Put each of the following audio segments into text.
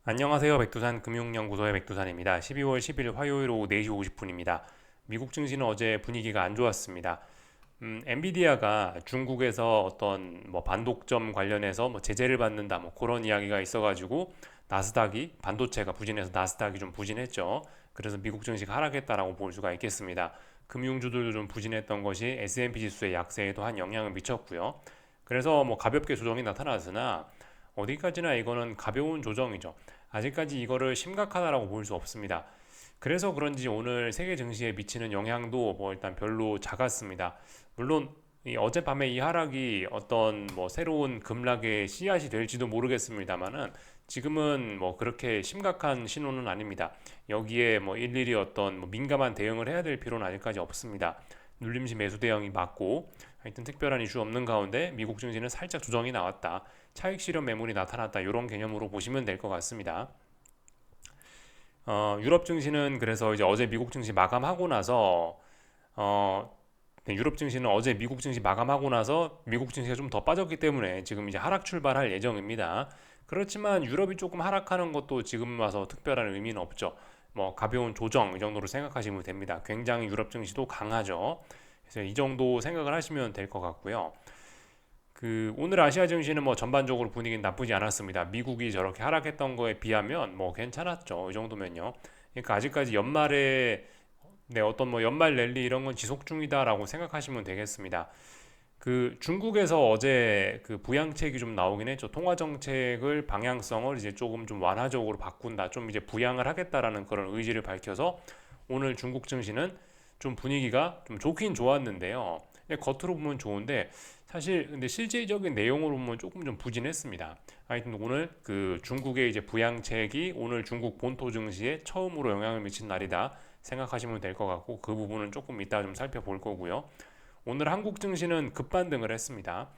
안녕하세요. 백두산 금융연구소의 백두산입니다. 12월 10일 화요일 오후 4시 50분입니다. 미국 증시는 어제 분위기가 안 좋았습니다. 엔비디아가 중국에서 어떤 반독점 관련해서 제재를 받는다 그런 이야기가 있어가지고 나스닥이 반도체가 부진해서 나스닥이 좀 부진했죠. 그래서 미국 증시가 하락했다라고 볼 수가 있겠습니다. 금융주들도 좀 부진했던 것이 S&P 지수의 약세에도 한 영향을 미쳤고요. 그래서 가볍게 조정이 나타났으나 어디까지나 이거는 가벼운 조정이죠. 아직까지 이거를 심각하다라고 볼 수 없습니다. 그래서 그런지 오늘 세계 증시에 미치는 영향도 일단 별로 작았습니다. 물론 이 어젯밤에 이 하락이 어떤 새로운 급락의 씨앗이 될지도 모르겠습니다만은 지금은 그렇게 심각한 신호는 아닙니다. 여기에 일일이 어떤 민감한 대응을 해야 될 필요는 아직까지 없습니다. 눌림시 매수 대응이 맞고 하여튼 특별한 이슈 없는 가운데 미국 증시는 살짝 조정이 나왔다. 차익 실현 매물이 나타났다. 이런 개념으로 보시면 될 것 같습니다. 유럽 증시는 그래서 이제 어제 미국 증시 마감하고 나서 네, 유럽 증시는 어제 미국 증시 마감하고 나서 미국 증시가 좀 더 빠졌기 때문에 지금 이제 하락 출발할 예정입니다. 그렇지만 유럽이 조금 하락하는 것도 지금 와서 특별한 의미는 없죠. 가벼운 조정 이 정도로 생각하시면 됩니다. 굉장히 유럽 증시도 강하죠. 그래서 이 정도 생각을 하시면 될 것 같고요. 오늘 아시아 증시는 전반적으로 분위기는 나쁘지 않았습니다. 미국이 저렇게 하락했던 거에 비하면 괜찮았죠. 이 정도면요. 그러니까 아직까지 연말에 어떤 연말 랠리 이런 건 지속 중이다라고 생각하시면 되겠습니다. 중국에서 어제 부양책이 좀 나오긴 했죠. 통화 정책을 방향성을 이제 조금 좀 완화적으로 바꾼다. 좀 이제 부양을 하겠다라는 그런 의지를 밝혀서 오늘 중국 증시는 좀 분위기가 좀 좋긴 좋았는데요. 겉으로 보면 좋은데 사실 근데 실제적인 내용으로 보면 조금 좀 부진했습니다. 하여튼 오늘 중국의 이제 부양책이 오늘 중국 본토 증시에 처음으로 영향을 미친 날이다 생각하시면 될 것 같고 그 부분은 조금 이따 좀 살펴볼 거고요. 오늘 한국 증시는 급반등을 했습니다.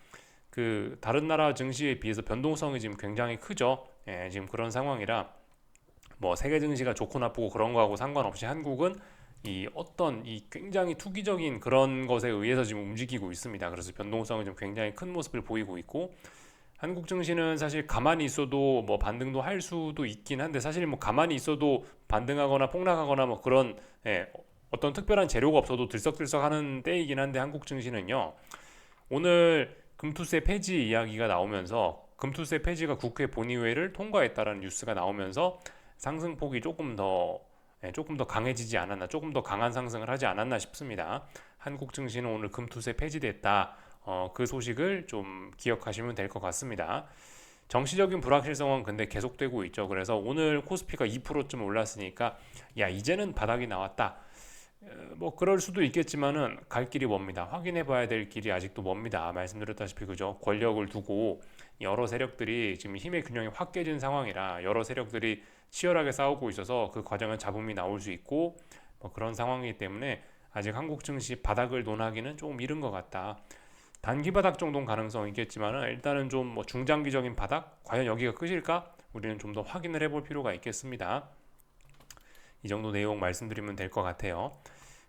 다른 나라 증시에 비해서 변동성이 지금 굉장히 크죠. 예, 지금 그런 상황이라 세계 증시가 좋고 나쁘고 그런 거하고 상관없이 한국은 이 굉장히 투기적인 그런 것에 의해서 지금 움직이고 있습니다. 그래서 변동성이 좀 굉장히 큰 모습을 보이고 있고 한국 증시는 사실 가만히 있어도 반등도 할 수도 있긴 한데 사실 가만히 있어도 반등하거나 폭락하거나 그런 어떤 특별한 재료가 없어도 들썩들썩하는 때이긴 한데 한국 증시는요. 오늘 금투세 폐지 이야기가 나오면서 금투세 폐지가 국회 본의회를 통과했다라는 뉴스가 나오면서 상승폭이 조금 더 강해지지 않았나, 조금 더 강한 상승을 하지 않았나 싶습니다. 한국 증시는 오늘 금투세 폐지됐다. 그 소식을 좀 기억하시면 될 것 같습니다. 정치적인 불확실성은 근데 계속되고 있죠. 그래서 오늘 코스피가 2%쯤 올랐으니까 야 이제는 바닥이 나왔다. 그럴 수도 있겠지만은 갈 길이 멉니다. 확인해 봐야 될 길이 아직도 멉니다. 말씀드렸다시피 그죠. 권력을 두고 여러 세력들이 지금 힘의 균형이 확 깨진 상황이라 여러 세력들이 치열하게 싸우고 있어서 그 과정은 잡음이 나올 수 있고 그런 상황이기 때문에 아직 한국 증시 바닥을 논하기는 조금 이른 것 같다. 단기 바닥 정도는 가능성이 있겠지만은 일단은 좀 중장기적인 바닥 과연 여기가 끝일까? 우리는 좀 더 확인을 해볼 필요가 있겠습니다. 이 정도 내용 말씀드리면 될 것 같아요.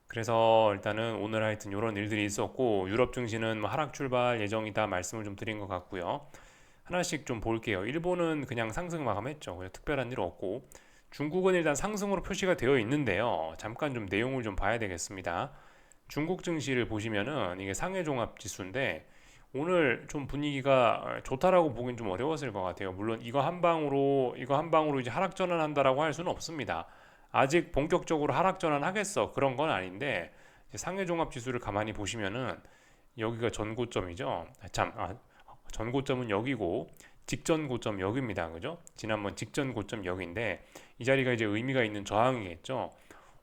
그래서 일단은 오늘 하여튼 이런 일들이 있었고 유럽 증시는 하락 출발 예정이다 말씀을 좀 드린 것 같고요. 하나씩 좀 볼게요. 일본은 그냥 상승 마감했죠. 그냥 특별한 일 없고 중국은 일단 상승으로 표시가 되어 있는데요. 잠깐 좀 내용을 좀 봐야 되겠습니다. 중국 증시를 보시면은 이게 상해 종합 지수인데 오늘 좀 분위기가 좋다라고 보긴 좀 어려웠을 것 같아요. 물론 이거 한 방으로 이제 하락 전환한다라고 할 수는 없습니다. 아직 본격적으로 하락 전환하겠어 그런 건 아닌데 상해 종합 지수를 가만히 보시면은 여기가 전고점이죠. 전고점은 여기고 직전 고점 여기입니다. 그죠? 지난번 직전 고점 여기인데 이 자리가 이제 의미가 있는 저항이겠죠.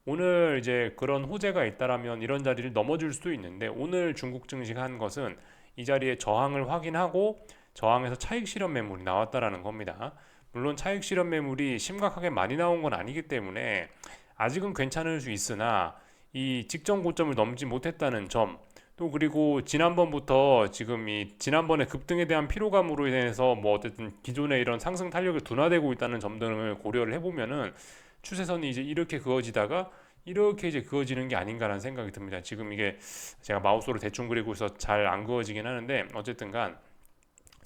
오늘 이제 그런 호재가 있다라면 이런 자리를 넘어줄 수도 있는데 오늘 중국 증시가 한 것은 이 자리에 저항을 확인하고 저항에서 차익 실현 매물이 나왔다라는 겁니다. 물론 차익 실현 매물이 심각하게 많이 나온 건 아니기 때문에 아직은 괜찮을 수 있으나 이 직전 고점을 넘지 못했다는 점, 또 그리고 지난번부터 지금 이 지난번에 급등에 대한 피로감으로 인해서 어쨌든 기존의 이런 상승 탄력을 둔화되고 있다는 점 등을 고려를 해보면은 추세선이 이제 이렇게 그어지다가 이렇게 이제 그어지는 게 아닌가라는 생각이 듭니다. 지금 이게 제가 마우스로 대충 그리고 있어 잘 안 그어지긴 하는데 어쨌든간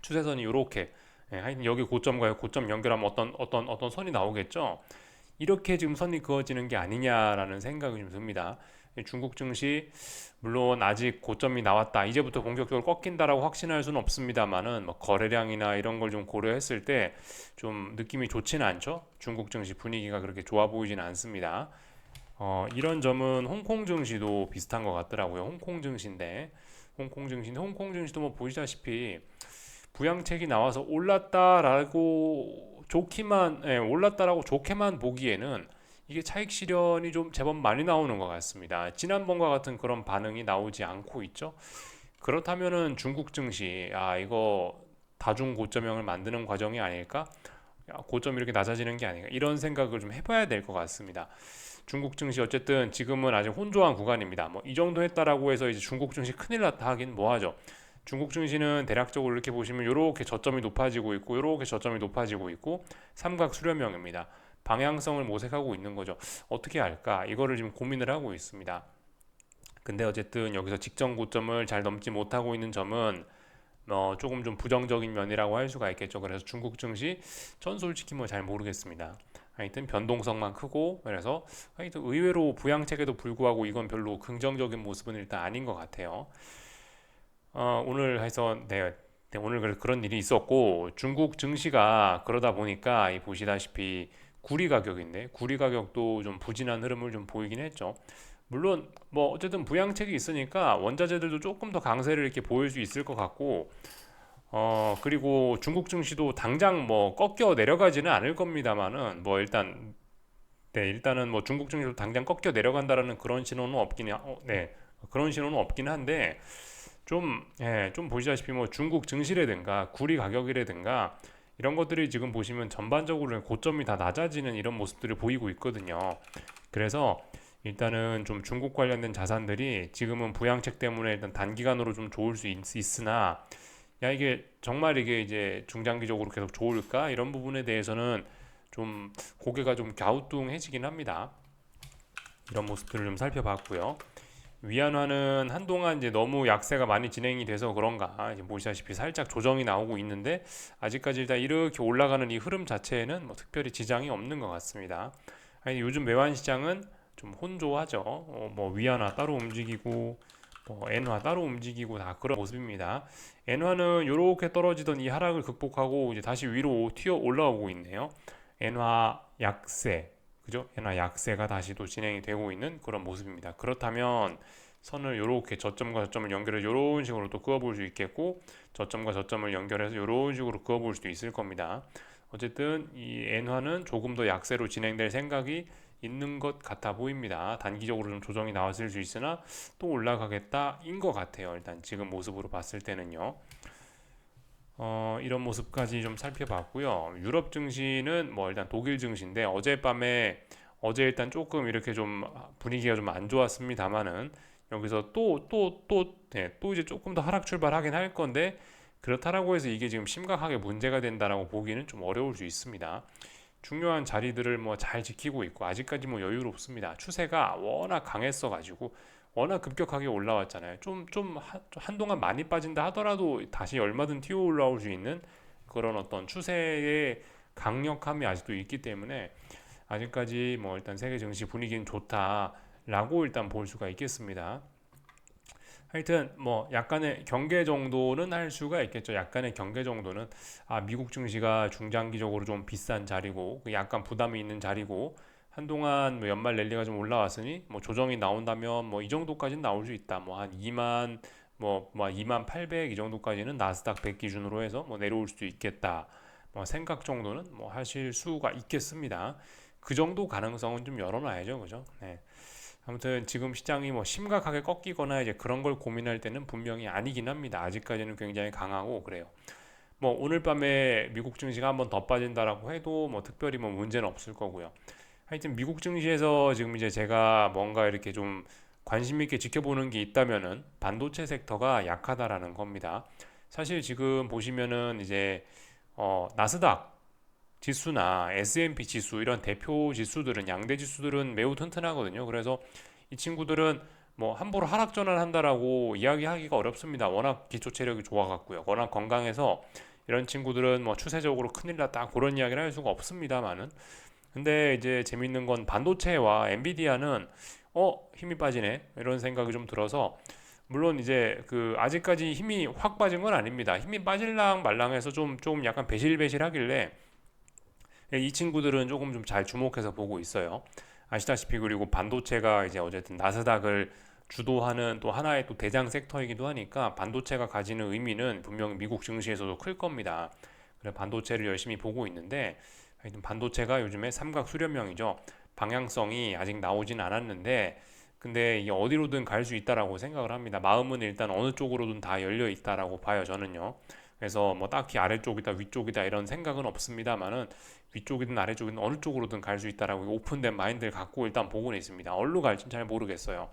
추세선이 이렇게 예, 하여튼 여기 고점과 고점 연결하면 어떤 선이 나오겠죠. 이렇게 지금 선이 그어지는 게 아니냐라는 생각이 좀 듭니다. 중국 증시 물론 아직 고점이 나왔다, 이제부터 본격적으로 꺾인다라고 확신할 수는 없습니다만은 뭐 거래량이나 이런 걸 좀 고려했을 때 좀 느낌이 좋지는 않죠. 중국 증시 분위기가 그렇게 좋아 보이지는 않습니다. 이런 점은 홍콩 증시도 비슷한 것 같더라고요. 홍콩 증시도 뭐 보시다시피 부양책이 나와서 올랐다라고 좋게만 보기에는 이게 차익 실현이 좀 제법 많이 나오는 것 같습니다. 지난번과 같은 그런 반응이 나오지 않고 있죠. 그렇다면은 중국 증시, 이거 다중 고점형을 만드는 과정이 아닐까? 고점이 이렇게 낮아지는 게 아닌가? 이런 생각을 좀 해봐야 될 것 같습니다. 중국 증시 어쨌든 지금은 아직 혼조한 구간입니다. 뭐 이 정도 했다라고 해서 이제 중국 증시 큰일 났다 하긴 뭐하죠. 중국 증시는 대략적으로 이렇게 보시면 이렇게 저점이 높아지고 있고 이렇게 저점이 높아지고 있고 삼각 수렴형입니다. 방향성을 모색하고 있는 거죠. 어떻게 할까? 이거를 지금 고민을 하고 있습니다. 근데 어쨌든 여기서 직전 고점을 잘 넘지 못하고 있는 점은 조금 좀 부정적인 면이라고 할 수가 있겠죠. 그래서 중국 증시 전 솔직히 뭐 잘 모르겠습니다. 하여튼 변동성만 크고, 그래서 하여튼 의외로 부양책에도 불구하고 이건 별로 긍정적인 모습은 일단 아닌 것 같아요. 오늘 해서 오늘 그런 일이 있었고, 중국 증시가 그러다 보니까 이 보시다시피 구리 가격도 좀 부진한 흐름을 좀 보이긴 했죠. 물론 뭐 어쨌든 부양책이 있으니까 원자재들도 조금 더 강세를 이렇게 보일 수 있을 것 같고, 그리고 중국 증시도 당장 뭐 꺾여 내려가지는 않을 겁니다만은 뭐 일단은 뭐 중국 증시도 당장 꺾여 내려간다라는 그런 신호는 없긴 한데, 좀 보시다시피 뭐 중국 증시라든가 구리 가격이라든가 이런 것들이 지금 보시면 전반적으로 고점이 다 낮아지는 이런 모습들을 보이고 있거든요. 그래서 일단은 좀 중국 관련된 자산들이 지금은 부양책 때문에 일단 단기간으로 좀 좋을 수 있으나, 이게 정말 이게 이제 중장기적으로 계속 좋을까? 이런 부분에 대해서는 좀 고개가 좀 갸우뚱해지긴 합니다. 이런 모습들을 좀 살펴봤고요. 위안화는 한동안 이제 너무 약세가 많이 진행이 돼서 그런가 이제 보시다시피 살짝 조정이 나오고 있는데, 아직까지 일단 이렇게 올라가는 이 흐름 자체에는 뭐 특별히 지장이 없는 것 같습니다. 아니, 요즘 매환 시장은 좀 혼조하죠. 뭐 위안화 따로 움직이고 뭐 엔화 따로 움직이고 다 그런 모습입니다. 엔화는 이렇게 떨어지던 이 하락을 극복하고 이제 다시 위로 튀어 올라오고 있네요. 엔화 약세, 그죠? 엔화 약세가 다시 또 진행이 되고 있는 그런 모습입니다. 그렇다면 선을 이렇게 저점과 저점을 연결해 이런 식으로 또 그어볼 수 있겠고, 저점과 저점을 연결해서 이런 식으로 그어볼 수도 있을 겁니다. 어쨌든 이 엔화는 조금 더 약세로 진행될 생각이 있는 것 같아 보입니다. 단기적으로 좀 조정이 나왔을 수 있으나 또 올라가겠다인 것 같아요. 일단 지금 모습으로 봤을 때는요. 이런 모습까지 좀 살펴봤고요. 유럽 증시는 뭐 일단 독일 증시인데 어제 일단 조금 이렇게 좀 분위기가 좀 안 좋았습니다만은 여기서 또 이제 조금 더 하락 출발하긴 할 건데, 그렇다라고 해서 이게 지금 심각하게 문제가 된다라고 보기는 좀 어려울 수 있습니다. 중요한 자리들을 뭐 잘 지키고 있고 아직까지 뭐 여유롭습니다. 추세가 워낙 강했어 가지고 워낙 급격하게 올라왔잖아요. 한동안 많이 빠진다 하더라도 다시 얼마든 튀어 올라올 수 있는 그런 어떤 추세의 강력함이 아직도 있기 때문에 아직까지 뭐 일단 세계 증시 분위기는 좋다라고 일단 볼 수가 있겠습니다. 하여튼 뭐 약간의 경계 정도는 할 수가 있겠죠. 약간의 경계 정도는, 미국 증시가 중장기적으로 좀 비싼 자리고 그 약간 부담이 있는 자리고, 한동안 뭐 연말 랠리가 좀 올라왔으니 뭐 조정이 나온다면 뭐 이 정도까지는 나올 수 있다. 뭐 한 2만, 2만 800 이 정도까지는 나스닥 100 기준으로 해서 뭐 내려올 수도 있겠다. 뭐 생각 정도는 뭐 하실 수가 있겠습니다. 그 정도 가능성은 좀 열어놔야죠, 그죠? 네. 아무튼 지금 시장이 뭐 심각하게 꺾이거나 이제 그런 걸 고민할 때는 분명히 아니긴 합니다. 아직까지는 굉장히 강하고 그래요. 뭐 오늘 밤에 미국 증시가 한번 더 빠진다라고 해도 뭐 특별히 뭐 문제는 없을 거고요. 하여튼 미국 증시에서 지금 이제 제가 뭔가 이렇게 좀 관심 있게 지켜보는 게 있다면은 반도체 섹터가 약하다라는 겁니다. 사실 지금 보시면은 이제 나스닥 지수나 S&P 지수 이런 대표 지수들은, 양대 지수들은 매우 튼튼하거든요. 그래서 이 친구들은 뭐 함부로 하락 전환한다라고 이야기하기가 어렵습니다. 워낙 기초 체력이 좋아갖고요. 워낙 건강해서 이런 친구들은 뭐 추세적으로 큰일 났다 그런 이야기를 할 수가 없습니다만은, 근데 이제 재밌는 건 반도체와 엔비디아는 힘이 빠지네 이런 생각이 좀 들어서, 물론 이제 그 아직까지 힘이 확 빠진 건 아닙니다. 힘이 빠질랑 말랑해서 좀 약간 배실배실하길래 이 친구들은 조금 좀 잘 주목해서 보고 있어요. 아시다시피 그리고 반도체가 이제 어쨌든 나스닥을 주도하는 또 하나의 또 대장 섹터이기도 하니까 반도체가 가지는 의미는 분명 미국 증시에서도 클 겁니다. 그래 반도체를 열심히 보고 있는데, 하여튼 반도체가 요즘에 삼각 수렴형이죠. 방향성이 아직 나오진 않았는데, 근데 이게 어디로든 갈 수 있다라고 생각을 합니다. 마음은 일단 어느 쪽으로든 다 열려 있다라고 봐요, 저는요. 그래서 뭐 딱히 아래쪽이다 위쪽이다 이런 생각은 없습니다만은, 위쪽이든 아래쪽이든 어느 쪽으로든 갈 수 있다라고 오픈된 마인드를 갖고 일단 보고는 있습니다. 어디로 갈지는 잘 모르겠어요.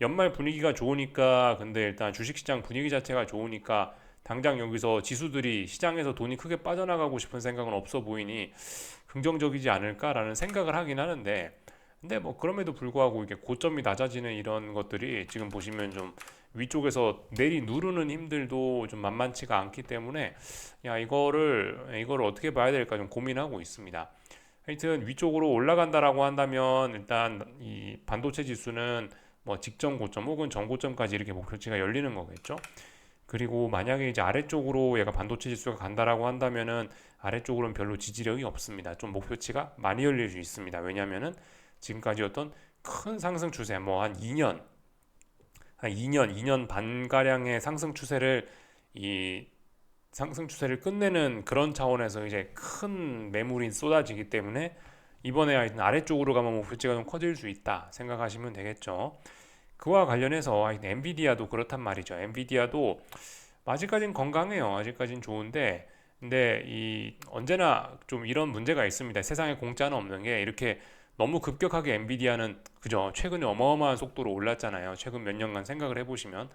연말 분위기가 좋으니까, 근데 일단 주식시장 분위기 자체가 좋으니까 당장 여기서 지수들이 시장에서 돈이 크게 빠져나가고 싶은 생각은 없어 보이니 긍정적이지 않을까라는 생각을 하긴 하는데, 근데 뭐 그럼에도 불구하고 이게 고점이 낮아지는 이런 것들이 지금 보시면 좀 위쪽에서 내리 누르는 힘들도 좀 만만치가 않기 때문에, 이거를 어떻게 봐야 될까 좀 고민하고 있습니다. 하여튼 위쪽으로 올라간다라고 한다면 일단 이 반도체 지수는 뭐 직전 고점 혹은 전고점까지 이렇게 목표치가 열리는 거겠죠. 그리고 만약에 이제 아래쪽으로 얘가 반도체 지수가 간다라고 한다면은 아래쪽으로는 별로 지지력이 없습니다. 좀 목표치가 많이 열릴 수 있습니다. 왜냐면은 지금까지 어떤 큰 상승 추세, 뭐 한 2년 반 가량의 상승 추세를 이 상승 추세를 끝내는 그런 차원에서 이제 큰 매물이 쏟아지기 때문에 이번에 하여튼 아래쪽으로 가면 목표치가 좀 커질 수 있다 생각하시면 되겠죠. 그와 관련해서 하여튼 엔비디아도 그렇단 말이죠. 엔비디아도 아직까진 건강해요. 아직까진 좋은데, 근데 이 언제나 좀 이런 문제가 있습니다. 세상에 공짜는 없는 게, 이렇게 너무 급격하게 엔비디아는 그죠, 최근에 어마어마한 속도로 올랐잖아요. 최근 몇 년간 생각을 해보시면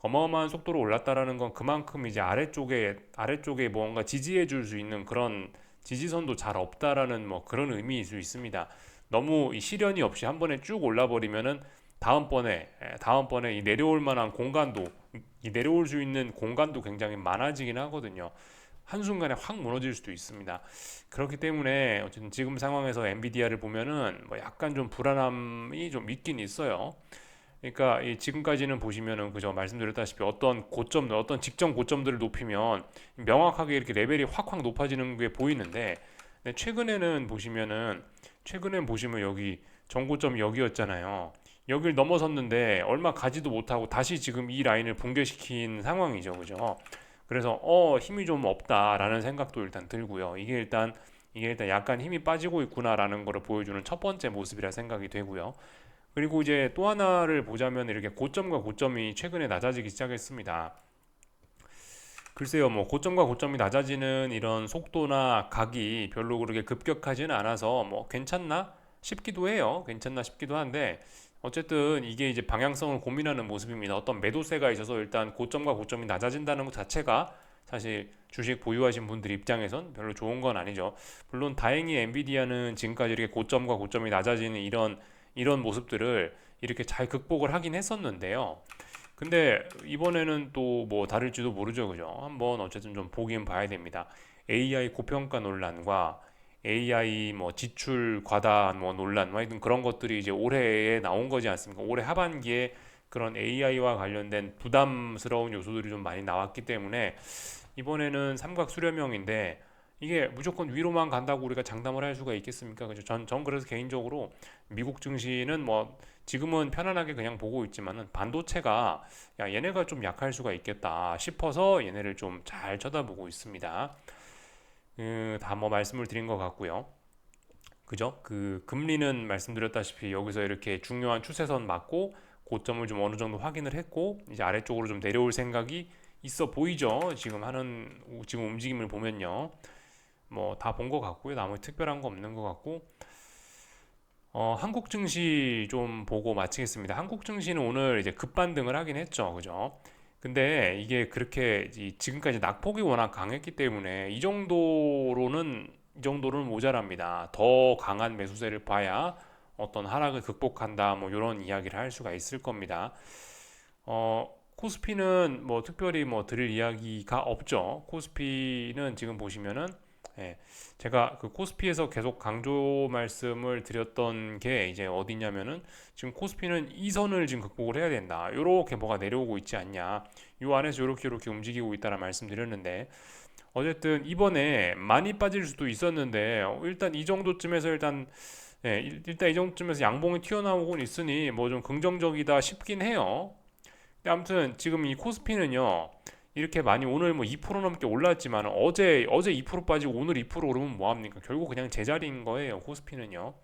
어마어마한 속도로 올랐다라는 건 그만큼 이제 아래쪽에 뭔가 지지해 줄 수 있는 그런 지지선도 잘 없다라는 뭐 그런 의미일 수 있습니다. 너무 이 시련이 없이 한 번에 쭉 올라버리면은 다음번에 이 내려올 만한 공간도, 이 내려올 수 있는 공간도 굉장히 많아지긴 하거든요. 한순간에 확 무너질 수도 있습니다. 그렇기 때문에 어쨌든 지금 상황에서 엔비디아를 보면은 뭐 약간 좀 불안함이 좀 있긴 있어요. 그러니까 이 지금까지는 보시면은 그저 말씀드렸다시피 어떤 직전 고점들을 높이면 명확하게 이렇게 레벨이 확 높아지는 게 보이는데, 근데 최근엔 보시면 여기 전고점이 여기였잖아요. 여길 넘어섰는데 얼마 가지도 못하고 다시 지금 이 라인을 붕괴시킨 상황이죠, 그죠? 그래서 힘이 좀 없다라는 생각도 일단 들고요. 이게 일단 약간 힘이 빠지고 있구나라는 것을 보여주는 첫 번째 모습이라 생각이 되고요. 그리고 이제 또 하나를 보자면 이렇게 고점과 고점이 최근에 낮아지기 시작했습니다. 글쎄요, 뭐 고점과 고점이 낮아지는 이런 속도나 각이 별로 그렇게 급격하지는 않아서 뭐 괜찮나 싶기도 해요. 괜찮나 싶기도 한데, 어쨌든 이게 이제 방향성을 고민하는 모습입니다. 어떤 매도세가 있어서 일단 고점과 고점이 낮아진다는 것 자체가 사실 주식 보유하신 분들 입장에선 별로 좋은 건 아니죠. 물론 다행히 엔비디아는 지금까지 이렇게 고점과 고점이 낮아지는 이런 모습들을 이렇게 잘 극복을 하긴 했었는데요. 근데 이번에는 또 뭐 다를지도 모르죠, 그죠? 한번 어쨌든 좀 보긴 봐야 됩니다. AI 고평가 논란과 AI 뭐 지출 과다 뭐 논란, 뭐 하여튼 그런 것들이 이제 올해에 나온 거지 않습니까? 올해 하반기에 그런 AI와 관련된 부담스러운 요소들이 좀 많이 나왔기 때문에 이번에는 삼각 수렴형인데, 이게 무조건 위로만 간다고 우리가 장담을 할 수가 있겠습니까? 그죠? 전 그래서 개인적으로 미국 증시는 뭐 지금은 편안하게 그냥 보고 있지만은 반도체가 얘네가 좀 약할 수가 있겠다 싶어서 얘네를 좀 잘 쳐다보고 있습니다. 다 뭐 말씀을 드린 것 같고요. 그죠? 그 금리는 말씀드렸다시피 여기서 이렇게 중요한 추세선 맞고 고점을 좀 어느 정도 확인을 했고 이제 아래쪽으로 좀 내려올 생각이 있어 보이죠? 지금 움직임을 보면요. 뭐 다 본 것 같고요. 나머지 특별한 거 없는 것 같고, 한국 증시 좀 보고 마치겠습니다. 한국 증시는 오늘 이제 급반등을 하긴 했죠. 그죠? 근데 이게 그렇게 지금까지 낙폭이 워낙 강했기 때문에 이 정도로는 모자랍니다. 더 강한 매수세를 봐야 어떤 하락을 극복한다 뭐 이런 이야기를 할 수가 있을 겁니다. 코스피는 뭐 특별히 뭐 드릴 이야기가 없죠. 코스피는 지금 보시면은 예, 제가 그 코스피에서 계속 강조 말씀을 드렸던 게 이제 어디냐면은 지금 코스피는 이 선을 지금 극복을 해야 된다. 요렇게 뭐가 내려오고 있지 않냐. 요 안에서 요렇게 움직이고 있다라 말씀드렸는데 어쨌든 이번에 많이 빠질 수도 있었는데 일단 이 정도쯤에서 일단 이 정도쯤에서 양봉이 튀어나오곤 있으니 뭐 좀 긍정적이다 싶긴 해요. 근데 아무튼 지금 이 코스피는요. 이렇게 많이 오늘 뭐 2% 넘게 올랐지만 어제 2% 빠지고 오늘 2% 오르면 뭐 합니까? 결국 그냥 제자리인 거예요. 코스피는요.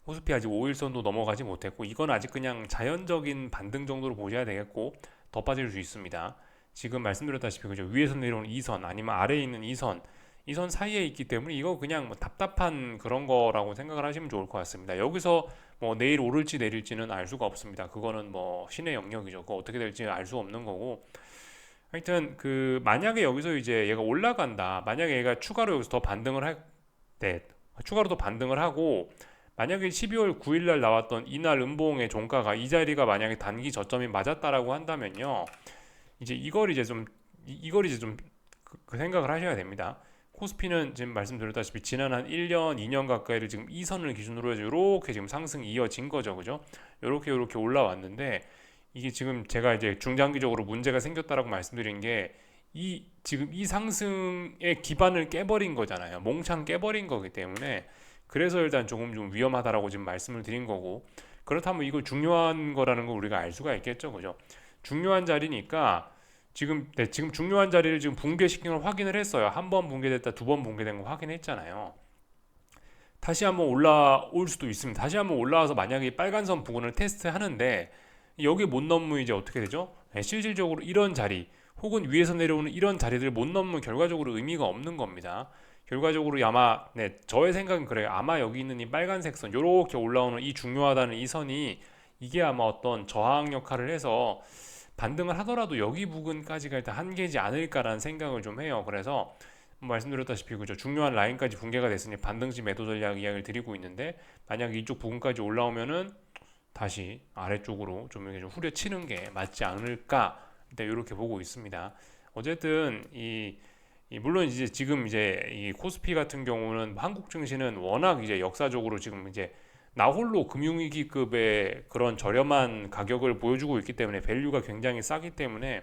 코스피 아직 5일선도 넘어가지 못했고 이건 아직 그냥 자연적인 반등 정도로 보셔야 되겠고 더 빠질 수 있습니다. 지금 말씀드렸다시피 그죠 위에서 내려오는 2선 아니면 아래에 있는 2선 이 선 사이에 있기 때문에 이거 그냥 뭐 답답한 그런 거라고 생각을 하시면 좋을 것 같습니다. 여기서 뭐 내일 오를지 내릴지는 알 수가 없습니다. 그거는 뭐 신의 영역이죠. 그거 어떻게 될지 알 수 없는 거고 하여튼 그 만약에 여기서 이제 얘가 올라간다. 만약에 얘가 추가로 여기서 더 반등을 할 때, 추가로 더 반등을 하고 만약에 12월 9일 날 나왔던 이날 음봉의 종가가 이 자리가 만약에 단기 저점이 맞았다라고 한다면요. 이제 이걸 이제 좀 그 생각을 하셔야 됩니다. 코스피는 지금 말씀드렸다시피 지난 한 1년, 2년 가까이를 지금 이 선을 기준으로 해서 이렇게 지금 상승이 이어진 거죠. 그죠? 요렇게 올라왔는데 이게 지금 제가 이제 중장기적으로 문제가 생겼다라고 말씀드린 게 지금 이 상승의 기반을 깨버린 거잖아요. 몽창 깨버린 거기 때문에 그래서 일단 조금 좀 위험하다라고 지금 말씀을 드린 거고 그렇다면 이거 중요한 거라는 걸 우리가 알 수가 있겠죠. 그죠? 중요한 자리니까 지금 중요한 자리를 지금 붕괴시킨 걸 확인을 했어요. 한 번 붕괴됐다, 두 번 붕괴된 거 확인했잖아요. 다시 한번 올라올 수도 있습니다. 다시 한번 올라와서 만약에 빨간 선 부분을 테스트하는데 여기 못 넘으면 이제 어떻게 되죠? 네, 실질적으로 이런 자리 혹은 위에서 내려오는 이런 자리들 못 넘으면 결과적으로 의미가 없는 겁니다. 결과적으로 아마 저의 생각은 그래요. 아마 여기 있는 이 빨간색 선 요렇게 올라오는 이 중요하다는 이 선이 이게 아마 어떤 저항 역할을 해서 반등을 하더라도 여기 부근까지가 일단 한계지 않을까라는 생각을 좀 해요. 그래서 말씀드렸다시피 그죠 중요한 라인까지 붕괴가 됐으니 반등시 매도 전략 이야기를 드리고 있는데 만약 이쪽 부분까지 올라오면은 다시 아래쪽으로 좀 이렇게 좀 후려치는 게 맞지 않을까 일단 이렇게 보고 있습니다. 어쨌든 물론 이제 지금 이제 이 코스피 같은 경우는 한국 증시는 워낙 이제 역사적으로 지금 이제 나홀로 금융위기급의 그런 저렴한 가격을 보여주고 있기 때문에 밸류가 굉장히 싸기 때문에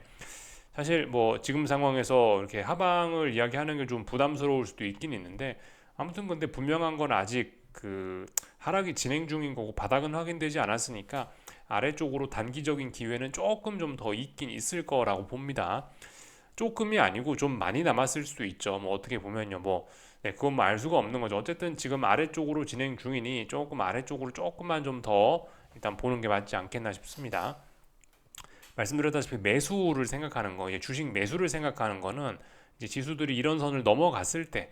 사실 뭐 지금 상황에서 이렇게 하방을 이야기하는 게 좀 부담스러울 수도 있긴 있는데 아무튼 근데 분명한 건 아직 그 하락이 진행 중인 거고 바닥은 확인되지 않았으니까 아래쪽으로 단기적인 기회는 조금 좀 더 있긴 있을 거라고 봅니다. 조금이 아니고 좀 많이 남았을 수도 있죠. 뭐 어떻게 보면요. 그건 뭐 알 수가 없는 거죠. 어쨌든 지금 아래쪽으로 진행 중이니 조금 아래쪽으로 조금만 좀 더 일단 보는 게 맞지 않겠나 싶습니다. 말씀드렸다시피 매수를 생각하는 거, 주식 매수를 생각하는 거는 이제 지수들이 이런 선을 넘어갔을 때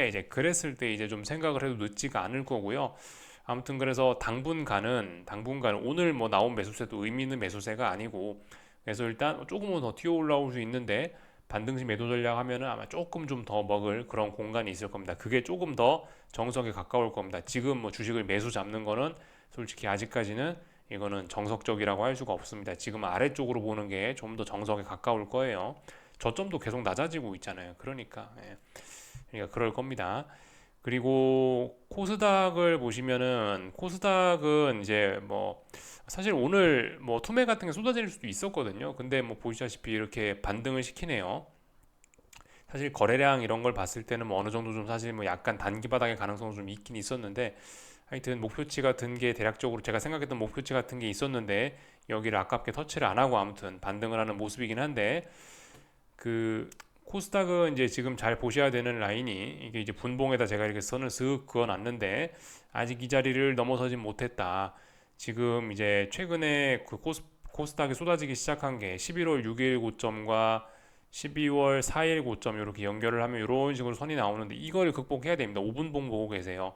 이제 그랬을 때 이제 좀 생각을 해도 늦지가 않을 거고요. 아무튼 그래서 당분간은 오늘 뭐 나온 매수세도 의미 있는 매수세가 아니고 그래서 일단 조금은 더 튀어 올라올 수 있는데 반등시 매도 전략 하면은 아마 조금 좀 더 먹을 그런 공간이 있을 겁니다. 그게 조금 더 정석에 가까울 겁니다. 지금 뭐 주식을 매수 잡는 거는 솔직히 아직까지는 이거는 정석적이라고 할 수가 없습니다. 지금 아래쪽으로 보는 게 좀 더 정석에 가까울 거예요. 저점도 계속 낮아지고 있잖아요. 그러니까 그럴 겁니다. 그리고 코스닥을 보시면은 코스닥은 이제 뭐 사실 오늘 뭐 투매 같은 게 쏟아질 수도 있었거든요. 근데 뭐 보시다시피 이렇게 반등을 시키네요. 사실 거래량 이런 걸 봤을 때는 뭐 어느 정도 좀 사실 뭐 약간 단기 바닥의 가능성은 좀 있긴 있었는데 하여튼 목표치 같은 게 대략적으로 제가 생각했던 목표치 같은 게 있었는데 여기를 아깝게 터치를 안 하고 아무튼 반등을 하는 모습이긴 한데 그 코스닥은 이제 지금 잘 보셔야 되는 라인이 이게 이제 분봉에다 제가 이렇게 선을 쓱 그어놨는데 아직 이 자리를 넘어서진 못했다. 지금 이제 최근에 그 코스닥이 쏟아지기 시작한 게 11월 6일 고점과 12월 4일 고점 이렇게 연결을 하면 이런 식으로 선이 나오는데 이걸 극복해야 됩니다. 5분봉 보고 계세요.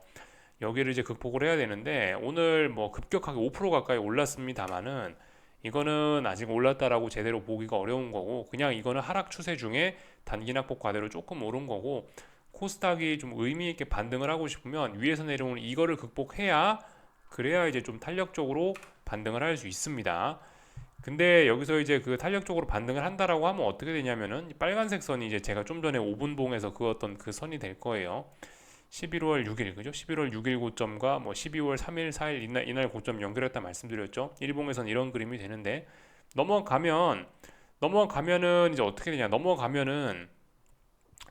여기를 이제 극복을 해야 되는데 오늘 뭐 급격하게 5% 가까이 올랐습니다만은 이거는 아직 올랐다라고 제대로 보기가 어려운 거고 그냥 이거는 하락 추세 중에 단기 낙폭 과대로 조금 오른 거고 코스닥이 좀 의미 있게 반등을 하고 싶으면 위에서 내려오는 이거를 극복해야 그래야 이제 좀 탄력적으로 반등을 할 수 있습니다. 근데 여기서 이제 그 탄력적으로 반등을 한다라고 하면 어떻게 되냐면은 이 빨간색 선이 이제 제가 좀 전에 5분봉에서 그었던 그 선이 될 거예요. 11월 6일 그죠? 11월 6일 고점과 뭐 12월 3일, 4일 이날 고점 연결했다 말씀드렸죠. 일봉에선 이런 그림이 되는데 넘어가면 넘어가면은 이제 어떻게 되냐? 넘어가면은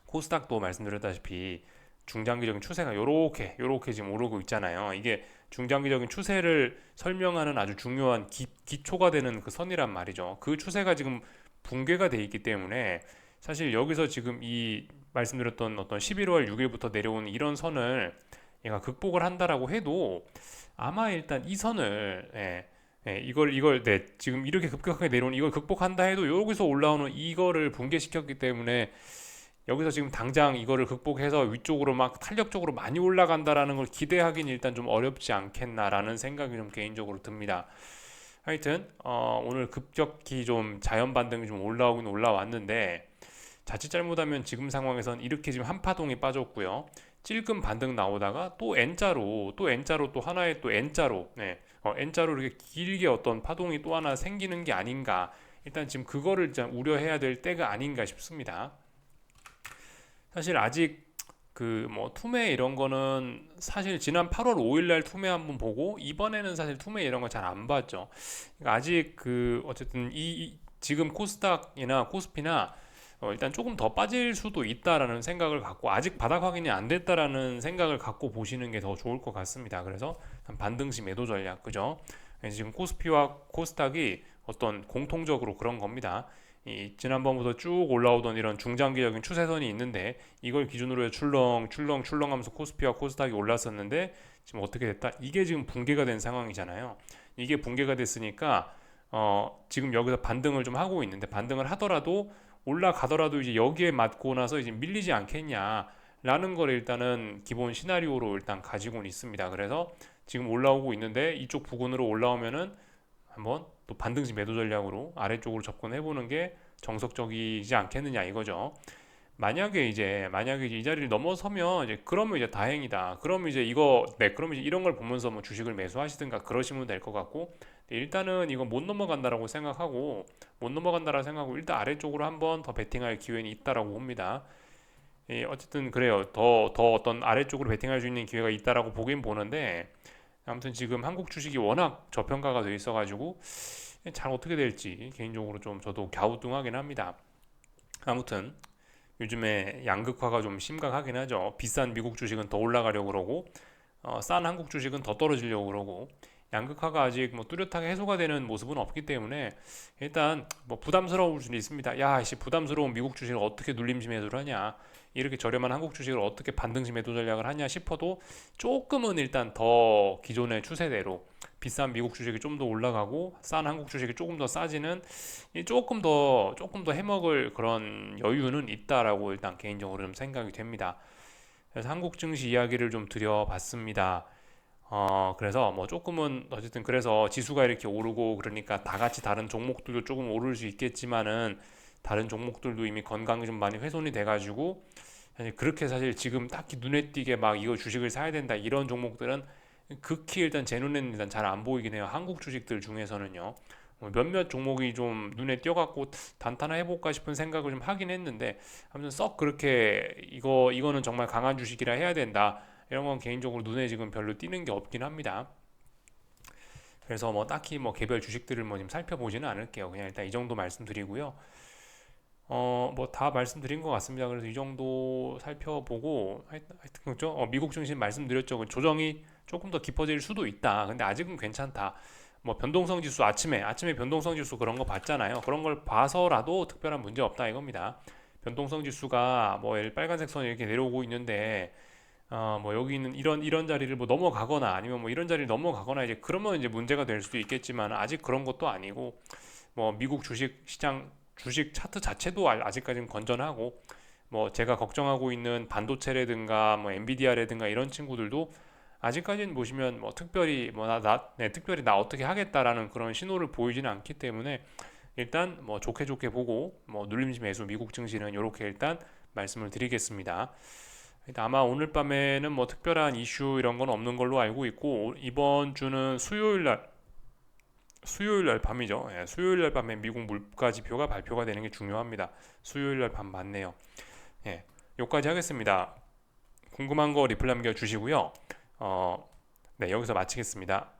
코스닥도 말씀드렸다시피 중장기적인 추세가 요렇게 지금 오르고 있잖아요. 이게 중장기적인 추세를 설명하는 아주 중요한 기초가 되는 그 선이란 말이죠. 그 추세가 지금 붕괴가 돼 있기 때문에 사실 여기서 지금 이 말씀드렸던 어떤 11월 6일부터 내려온 이런 선을 얘가 극복을 한다라고 해도 아마 일단 이 선을 이걸 지금 이렇게 급격하게 내려온 이걸 극복한다 해도 여기서 올라오는 이거를 붕괴시켰기 때문에 여기서 지금 당장 이거를 극복해서 위쪽으로 막 탄력적으로 많이 올라간다라는 걸 기대하기는 일단 좀 어렵지 않겠나라는 생각이 좀 개인적으로 듭니다. 하여튼 오늘 급격히 좀 자연 반등이 좀 올라오긴 올라왔는데 자칫 잘못하면 지금 상황에선 이렇게 지금 한 파동이 빠졌고요. 찔끔 반등 나오다가 또 N자로 또 하나의 또 N자로 N자로 이렇게 길게 어떤 파동이 또 하나 생기는 게 아닌가. 일단 지금 그거를 일단 우려해야 될 때가 아닌가 싶습니다. 사실 아직 그 뭐 투매 이런 거는 사실 지난 8월 5일 날 투매 한번 보고 이번에는 사실 투매 이런 거 잘 안 봤죠. 그러니까 아직 그 어쨌든 지금 코스닥이나 코스피나 일단 조금 더 빠질 수도 있다라는 생각을 갖고 아직 바닥 확인이 안 됐다라는 생각을 갖고 보시는 게 더 좋을 것 같습니다. 그래서 반등시 매도 전략 그죠? 지금 코스피와 코스닥이 어떤 공통적으로 그런 겁니다. 이 지난번부터 쭉 올라오던 이런 중장기적인 추세선이 있는데 이걸 기준으로 해서 출렁출렁하면서 코스피와 코스닥이 올랐었는데 지금 어떻게 됐다? 이게 지금 붕괴가 된 상황이잖아요. 이게 붕괴가 됐으니까 지금 여기서 반등을 좀 하고 있는데 반등을 하더라도 올라가더라도 이제 여기에 맞고 나서 이제 밀리지 않겠냐라는 걸 일단은 기본 시나리오로 일단 가지고는 있습니다. 그래서 지금 올라오고 있는데 이쪽 부근으로 올라오면은 한번 또 반등시 매도 전략으로 아래쪽으로 접근해 보는 게 정석적이지 않겠느냐 이거죠. 만약에 이제 이 자리를 넘어서면 이제 그러면 이제 다행이다. 그러면 이제 그러면 이제 이런 걸 보면서 뭐 주식을 매수하시든가 그러시면 될 것 같고 일단은 이거 못 넘어간다라고 생각하고 일단 아래쪽으로 한번 더 베팅할 기회는 있다라고 봅니다. 어쨌든 그래요. 더 어떤 아래쪽으로 베팅할 수 있는 기회가 있다라고 보긴 보는데 아무튼 지금 한국 주식이 워낙 저평가가 돼 있어가지고 잘 어떻게 될지 개인적으로 좀 저도 갸우뚱하긴 합니다. 아무튼 요즘에 양극화가 좀 심각하긴 하죠. 비싼 미국 주식은 더 올라가려고 그러고 싼 한국 주식은 더 떨어지려고 그러고 양극화가 아직 뭐 뚜렷하게 해소가 되는 모습은 없기 때문에 일단 뭐 부담스러울 수는 있습니다. 야, 씨 부담스러운 미국 주식을 어떻게 눌림시 매도를 하냐? 이렇게 저렴한 한국 주식을 어떻게 반등시 매도 전략을 하냐 싶어도 조금은 일단 더 기존의 추세대로 비싼 미국 주식이 좀 더 올라가고 싼 한국 주식이 조금 더 싸지는 조금 더 해먹을 그런 여유는 있다라고 일단 개인적으로 좀 생각이 됩니다. 그래서 한국 증시 이야기를 좀 드려봤습니다. 그래서 뭐 조금은 어쨌든 그래서 지수가 이렇게 오르고 그러니까 다 같이 다른 종목들도 조금 오를 수 있겠지만은 다른 종목들도 이미 건강이 좀 많이 훼손이 돼가지고 사실 그렇게 사실 지금 딱히 눈에 띄게 막 이거 주식을 사야 된다 이런 종목들은 극히 일단 제 눈에는 일단 잘 안 보이긴 해요. 한국 주식들 중에서는요. 몇몇 종목이 좀 눈에 띄어갖고 단타나 해볼까 싶은 생각을 좀 하긴 했는데 아무튼 썩 그렇게 이거는 정말 강한 주식이라 해야 된다 이런 건 개인적으로 눈에 지금 별로 띄는 게 없긴 합니다. 그래서 뭐 딱히 뭐 개별 주식들을 뭐 지금 살펴보지는 않을게요. 그냥 일단 이 정도 말씀드리고요. 뭐 다 말씀드린 것 같습니다. 그래서 이 정도 살펴보고 하여튼 그죠? 미국 증시 말씀드렸죠. 그 조정이 조금 더 깊어질 수도 있다. 근데 아직은 괜찮다. 뭐 변동성 지수 아침에 변동성 지수 그런 거 봤잖아요. 그런 걸 봐서라도 특별한 문제 없다 이겁니다. 변동성 지수가 뭐 빨간색 선이 이렇게 내려오고 있는데 뭐 여기 있는 이런 자리를 뭐 넘어가거나 아니면 뭐 이런 자리를 넘어가거나 이제 그러면 이제 문제가 될 수도 있겠지만 아직 그런 것도 아니고 뭐 미국 주식 시장 주식 차트 자체도 아직까지는 건전하고 뭐 제가 걱정하고 있는 반도체라든가 뭐 엔비디아라든가 이런 친구들도 아직까지는 보시면 뭐 특별히 특별히 나 어떻게 하겠다라는 그런 신호를 보이지는 않기 때문에 일단 뭐 좋게 보고 뭐 눌림지 매수 미국 증시는 이렇게 일단 말씀을 드리겠습니다. 아마 오늘 밤에는 뭐 특별한 이슈 이런 건 없는 걸로 알고 있고 이번 주는 수요일 날 수요일 날 밤이죠. 예, 수요일 날 밤에 미국 물가 지표가 발표가 되는 게 중요합니다. 수요일 날 밤 맞네요. 예, 여기까지 하겠습니다. 궁금한 거 리플 남겨 주시고요. 네, 여기서 마치겠습니다.